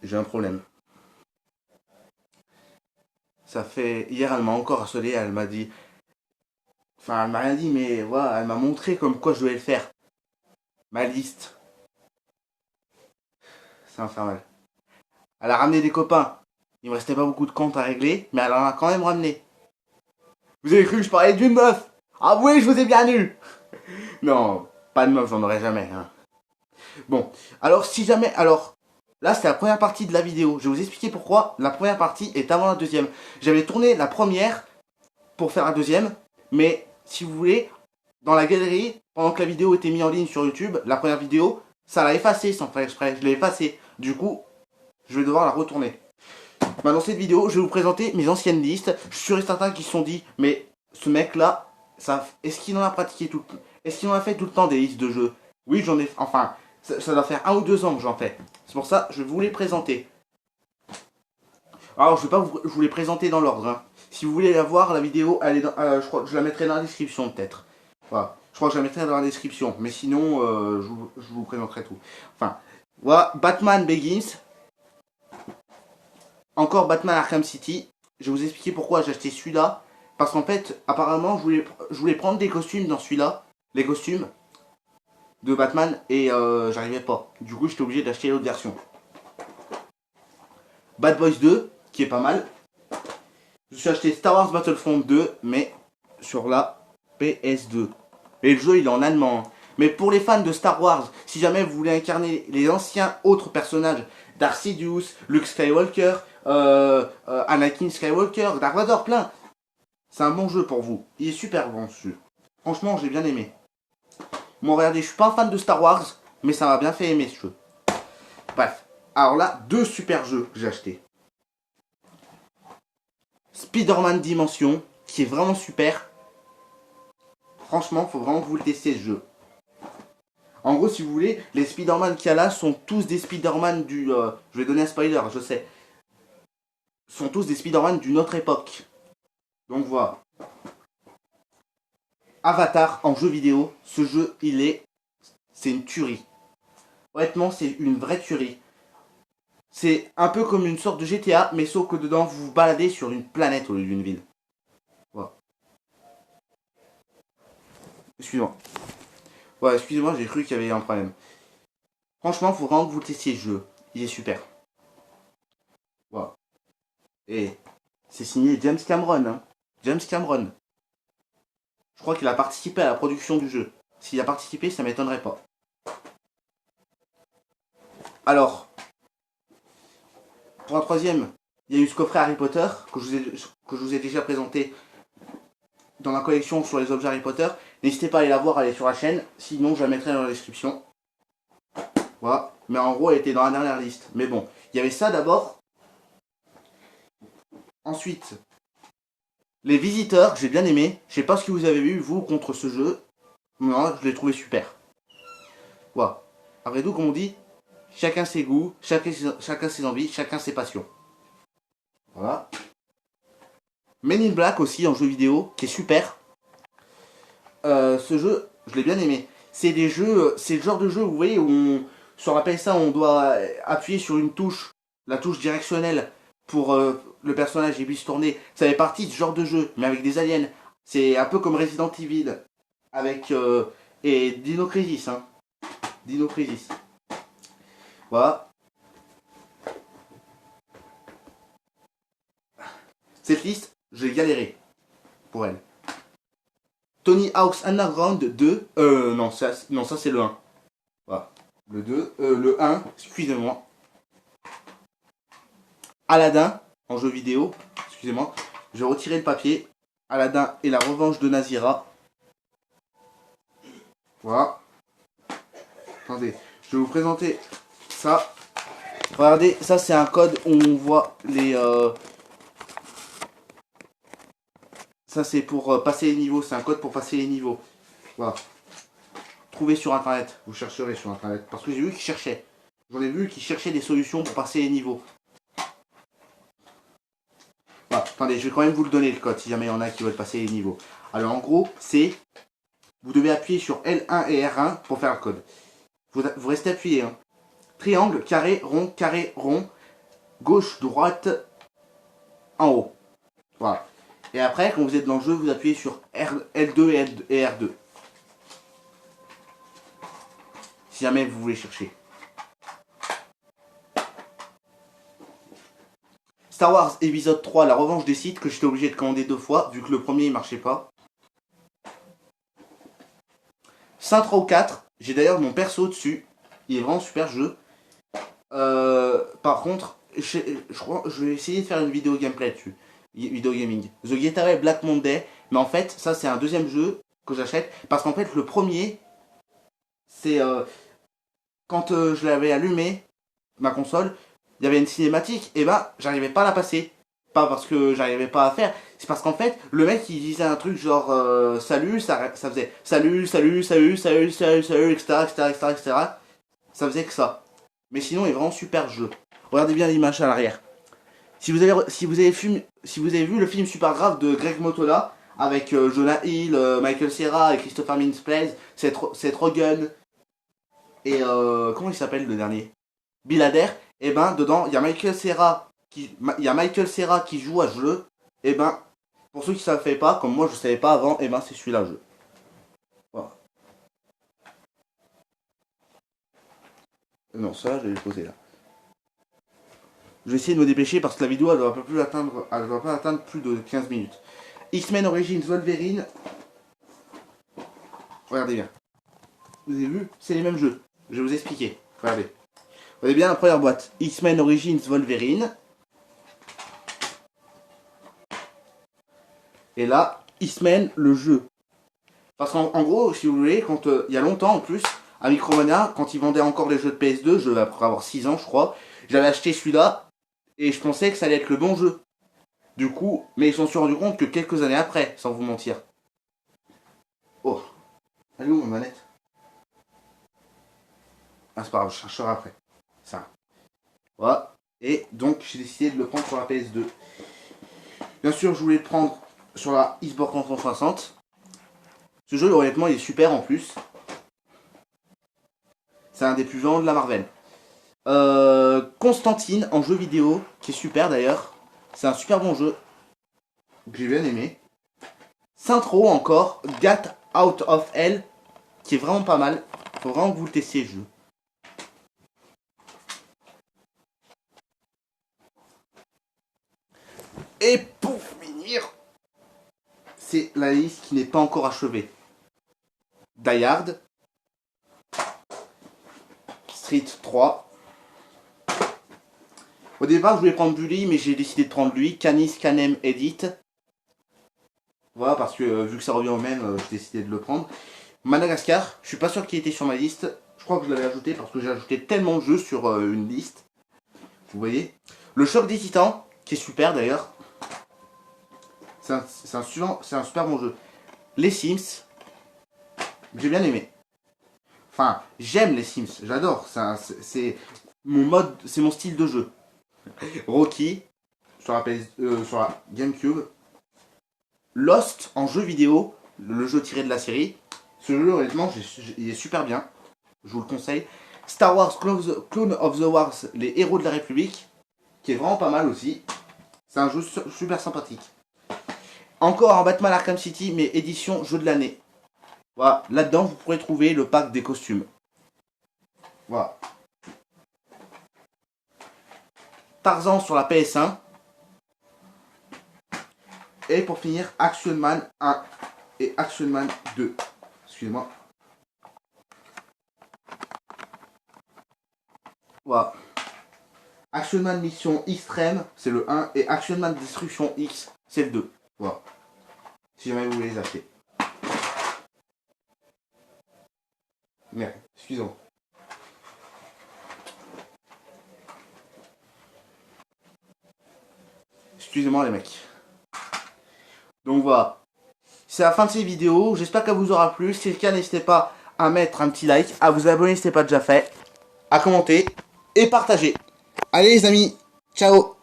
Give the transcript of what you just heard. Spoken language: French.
j'ai un problème. Ça fait... Hier, elle m'a encore harcelé, elle m'a dit... Enfin, elle m'a rien dit, mais voilà, elle m'a montré comme quoi je devais le faire. Ma liste. C'est infernal. Elle a ramené des copains. Il me restait pas beaucoup de comptes à régler, mais elle en a quand même ramené. Vous avez cru que je parlais d'une meuf? Ah oui, je vous ai bien eu. Non, pas de meuf, j'en aurais jamais. Hein. Bon, alors si jamais... Alors, là, c'était la première partie de la vidéo. Je vais vous expliquer pourquoi la première partie est avant la deuxième. J'avais tourné la première pour faire la deuxième, mais si vous voulez, dans la galerie, pendant que la vidéo était mise en ligne sur YouTube, la première vidéo, ça l'a effacée sans faire exprès. Je l'ai effacée. Du coup, je vais devoir la retourner. Bah, dans cette vidéo, je vais vous présenter mes anciennes listes. Je suis sûr et certain qu'ils se sont dit, mais ce mec-là, est-ce qu'il en a pratiqué tout le temps? Est-ce qu'il en a fait tout le temps des listes de jeux? Oui, j'en ai... Enfin, ça doit faire 1 ou 2 ans que j'en fais. C'est pour ça que je vais vous les présenter. Alors, je vais pas vous les présenter dans l'ordre. Hein. Si vous voulez la voir, la vidéo, elle est dans, je crois que je la mettrai dans la description peut-être. Voilà. Je crois que je la mettrai dans la description. Mais sinon, je vous présenterai tout. Enfin, voilà, Batman Begins. Encore Batman Arkham City. Je vais vous expliquer pourquoi j'ai acheté celui-là. Parce qu'en fait, apparemment, je voulais prendre des costumes dans celui-là. Les costumes de Batman. Et j'arrivais pas. Du coup, j'étais obligé d'acheter l'autre version. Bad Boys 2, qui est pas mal. Je suis acheté Star Wars Battlefront 2, mais sur la PS2. Et le jeu, il est en allemand. Mais pour les fans de Star Wars, si jamais vous voulez incarner les anciens autres personnages, Darth Sidious, Luke Skywalker, Anakin Skywalker, Darth Vader, plein. C'est un bon jeu pour vous. Il est super bon ce jeu. Franchement, j'ai bien aimé. Bon, regardez, je suis pas un fan de Star Wars, mais ça m'a bien fait aimer ce jeu. Bref. Alors là, 2 super jeux que j'ai achetés. Spider-Man Dimension, qui est vraiment super. Franchement, faut vraiment que vous le testiez ce jeu. En gros, si vous voulez, les Spider-Man qu'il y a là sont tous des Spider-Man du... je vais donner un spoiler, je sais. Sont tous des Spider-Man d'une autre époque. Donc voilà. Avatar en jeu vidéo, ce jeu, c'est une tuerie. Honnêtement, c'est une vraie tuerie. C'est un peu comme une sorte de GTA, mais sauf que dedans, vous vous baladez sur une planète au lieu d'une ville. Voilà. Excusez-moi. Ouais, excusez-moi, j'ai cru qu'il y avait un problème. Franchement, faut vraiment que vous testiez le jeu. Il est super. Voilà. Et c'est signé James Cameron. Hein. James Cameron. Je crois qu'il a participé à la production du jeu. S'il a participé, ça m'étonnerait pas. Alors, pour un troisième, il y a eu ce coffret Harry Potter que je vous ai déjà présenté dans la collection sur les objets Harry Potter. N'hésitez pas à aller la voir, elle est sur la chaîne. Sinon, je la mettrai dans la description. Voilà. Mais en gros, elle était dans la dernière liste. Mais bon, il y avait ça d'abord. Ensuite, les visiteurs, j'ai bien aimé. Je sais pas ce que vous avez vu, vous, contre ce jeu. Moi, je l'ai trouvé super. Voilà. Après tout, comme on dit, chacun ses goûts, chacun ses envies, chacun ses passions. Voilà. Men in Black aussi en jeu vidéo, qui est super. Ce jeu, je l'ai bien aimé. C'est des jeux, c'est le genre de jeu, vous voyez, où sur la PS1, on doit appuyer sur une touche, la touche directionnelle, pour le personnage et puisse tourner. Ça fait partie de ce genre de jeu, mais avec des aliens. C'est un peu comme Resident Evil, avec et Dino Crisis, hein. Dino Crisis. Voilà. Cette liste, j'ai galéré pour elle. Tony Hawk's Underground 2. Non, ça c'est le 1. Voilà. Le 2. Le 1, excusez-moi. Aladdin, en jeu vidéo. Excusez-moi. Je vais retirer le papier. Aladdin et la revanche de Nazira. Voilà. Attendez, je vais vous présenter ça. Regardez, ça c'est un code où on voit les... Ça c'est pour passer les niveaux, c'est un code pour passer les niveaux. Voilà. Trouvez sur internet, vous chercherez sur internet. Parce que j'ai vu qu'ils cherchaient. J'en ai vu qu'ils cherchaient des solutions pour passer les niveaux. Voilà. Attendez, je vais quand même vous le donner le code si jamais il y en a qui veulent passer les niveaux. Alors en gros, c'est... Vous devez appuyer sur L1 et R1 pour faire le code. Vous restez appuyé. Hein. Triangle, carré, rond, gauche, droite, en haut. Voilà. Et après, quand vous êtes dans le jeu, vous appuyez sur L2 et R2. Si jamais vous voulez chercher. Star Wars épisode 3, la revanche des Sith, que j'étais obligé de commander 2 fois, vu que le premier il marchait pas. Saints Row 4, j'ai d'ailleurs mon perso dessus. Il est vraiment super jeu. Par contre, je crois je vais essayer de faire une vidéo gameplay dessus. Vidéo gaming. The Getaway Black Monday. Mais en fait, ça c'est un deuxième jeu que j'achète. Parce qu'en fait, le premier, c'est quand je l'avais allumé, ma console, il y avait une cinématique. Et ben, j'arrivais pas à la passer. Pas parce que j'arrivais pas à faire. C'est parce qu'en fait, le mec il disait un truc genre salut, ça faisait salut, salut, salut, salut, salut, salut, etc., etc., etc., etc. Ça faisait que ça. Mais sinon, il est vraiment super jeu. Regardez bien l'image à l'arrière. Si vous avez vu le film Super Grave de Greg Motola, avec Jonah Hill, Michael Cera et Christopher Mintz-Plaise, Seth Rogen, et comment il s'appelle le dernier, Bill Hader, et ben dedans, il y a Michael Cera qui joue à ce jeu, et ben, pour ceux qui ne savaient pas, comme moi je ne savais pas avant, et ben c'est celui-là le jeu. Voilà. Non, ça, je vais le poser là. Je vais essayer de me dépêcher parce que la vidéo elle doit pas atteindre plus de 15 minutes. X-Men Origins Wolverine. Regardez bien. Vous avez vu? C'est les mêmes jeux. Je vais vous expliquer. Regardez. Vous voyez bien la première boîte. X-Men Origins Wolverine. Et là, X-Men le jeu. Parce qu'en gros, si vous voulez, quand il y a longtemps en plus, à Micromania, quand ils vendaient encore les jeux de PS2, après avoir 6 ans je crois, j'avais acheté celui-là. Et je pensais que ça allait être le bon jeu. Du coup, mais ils s'en sont rendus compte que quelques années après, sans vous mentir. Oh, elle est où ma manette? Ah c'est pas grave, je chercherai après. Ça. Voilà. Et donc j'ai décidé de le prendre sur la PS2. Bien sûr, je voulais le prendre sur la Xbox 360. Ce jeu, honnêtement, il est super en plus. C'est un des plus violents de la Marvel. Constantine en jeu vidéo, qui est super d'ailleurs. C'est un super bon jeu que j'ai bien aimé. Saints Row encore, Get Out of Hell, qui est vraiment pas mal. Faut vraiment que vous le testiez le jeu. Et pour finir, c'est la liste qui n'est pas encore achevée. Die Hard, Street 3. Au départ, je voulais prendre Bully, mais j'ai décidé de prendre lui. Canis Canem Edit. Voilà, parce que vu que ça revient au même, j'ai décidé de le prendre. Madagascar, je suis pas sûr qu'il était sur ma liste. Je crois que je l'avais ajouté parce que j'ai ajouté tellement de jeux sur une liste. Vous voyez. Le Choc des Titans, qui est super d'ailleurs. C'est un super bon jeu. Les Sims, j'ai bien aimé. Enfin, j'aime les Sims, j'adore. C'est mon style de jeu. Rocky, sur la GameCube. Lost en jeu vidéo, le jeu tiré de la série. Ce jeu, honnêtement, il est super bien. Je vous le conseille. Star Wars Clone of the Wars, les héros de la République, qui est vraiment pas mal aussi. C'est un jeu super sympathique. Encore un Batman Arkham City, mais édition jeu de l'année. Voilà, là-dedans, vous pourrez trouver le pack des costumes. Voilà. Tarzan sur la PS1. Et pour finir, Action Man 1 et Action Man 2. Excusez-moi. Voilà. Action Man Mission Extrême, c'est le 1. Et Action Man Destruction X, c'est le 2. Voilà. Si jamais vous voulez les acheter. Merde, excusez-moi. Excusez-moi les mecs. Donc voilà. C'est la fin de cette vidéo. J'espère qu'elle vous aura plu. Si c'est le cas, n'hésitez pas à mettre un petit like, à vous abonner si ce n'est pas déjà fait, à commenter et partager. Allez les amis, ciao.